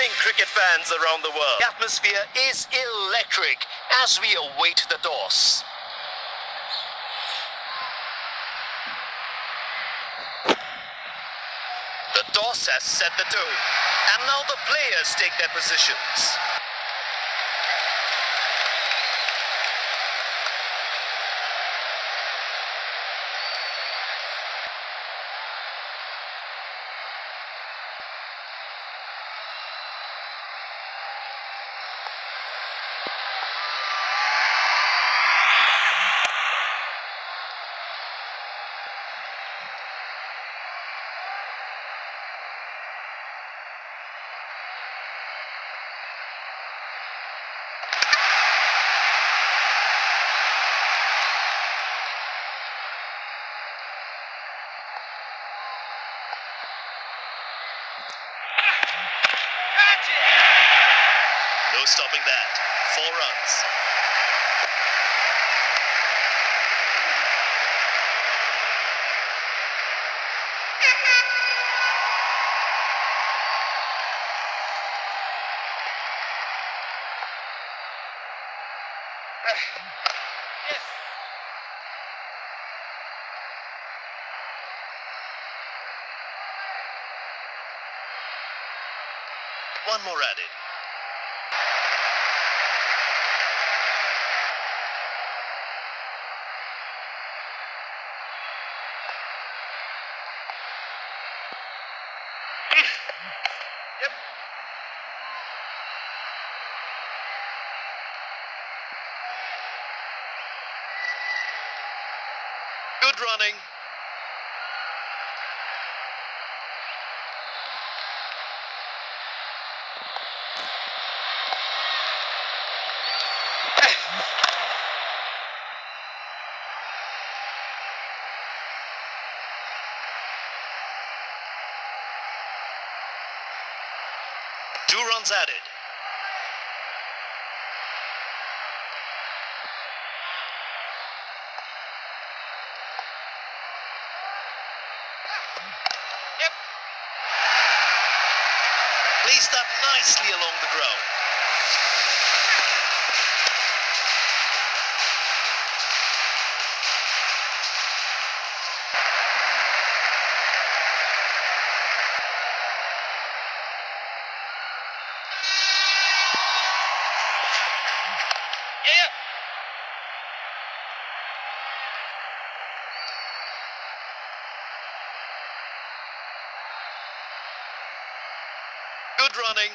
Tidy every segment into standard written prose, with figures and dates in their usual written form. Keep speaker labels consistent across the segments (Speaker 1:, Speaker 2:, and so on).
Speaker 1: evening, cricket fans around the world. The atmosphere is electric as we await the toss. The toss has set the tone, and now the players take their positions. No stopping that. 4 runs.
Speaker 2: Yes.
Speaker 1: One more added.
Speaker 2: Yep.
Speaker 1: Good running. Two runs added.
Speaker 2: Yep.
Speaker 1: Placed up nicely along the ground.
Speaker 2: Yeah.
Speaker 1: Good running.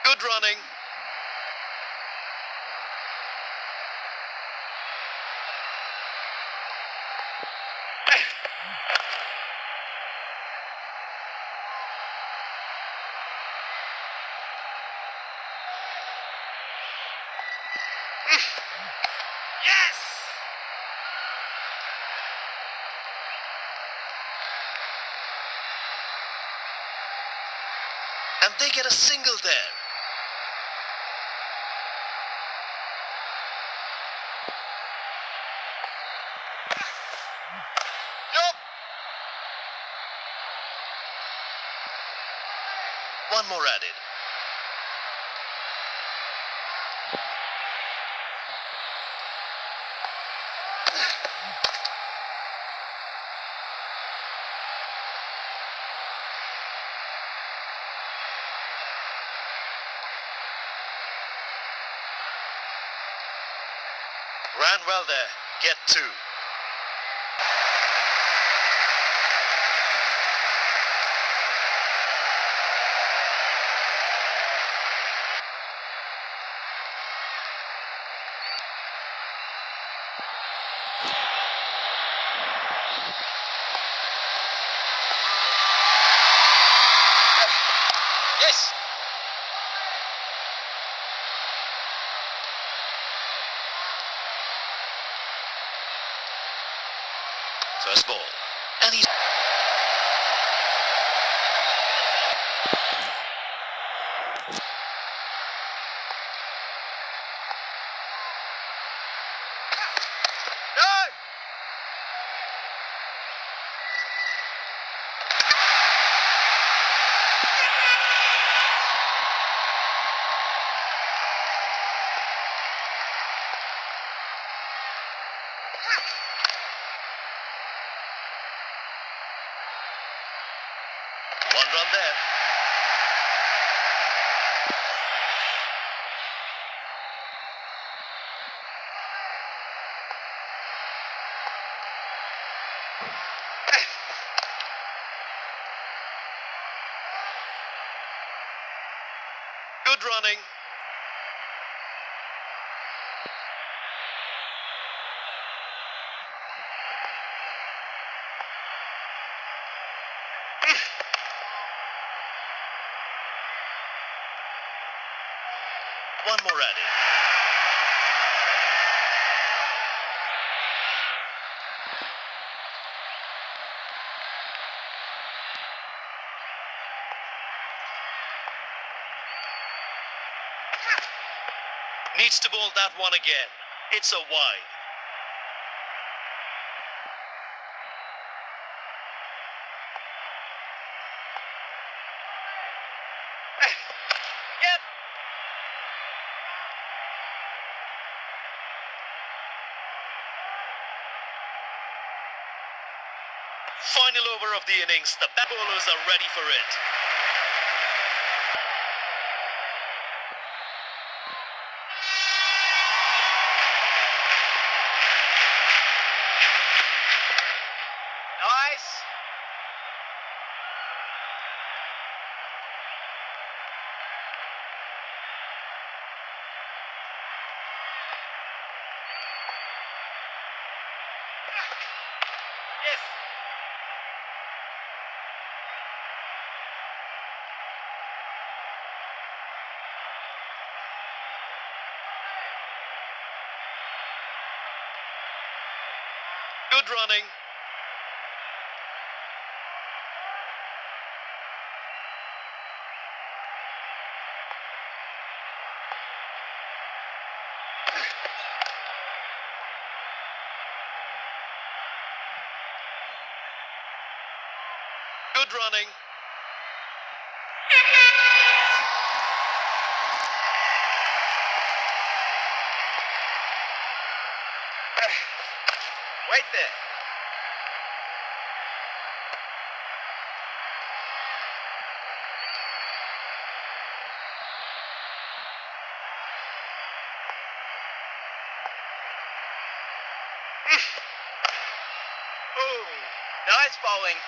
Speaker 1: Good running.
Speaker 2: Yes.
Speaker 1: And they get a single there.
Speaker 2: Yup.
Speaker 1: One more added. Ran well there. Get 2.
Speaker 2: Yes.
Speaker 1: First ball. And he's... run there. Good running. One more added. Needs to bowl that one again. It's a wide.
Speaker 2: Yep.
Speaker 1: Final over of the innings. The bat bowlers are ready for it.
Speaker 2: Nice. Yes.
Speaker 1: Good running. Good running.
Speaker 2: Wait there. Ooh, nice bowling.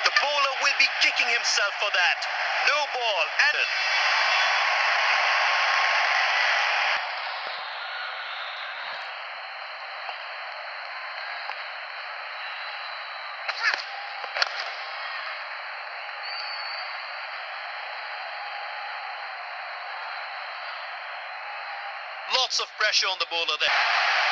Speaker 1: The bowler will be kicking himself for that. No ball added. Lots of pressure on the bowler there.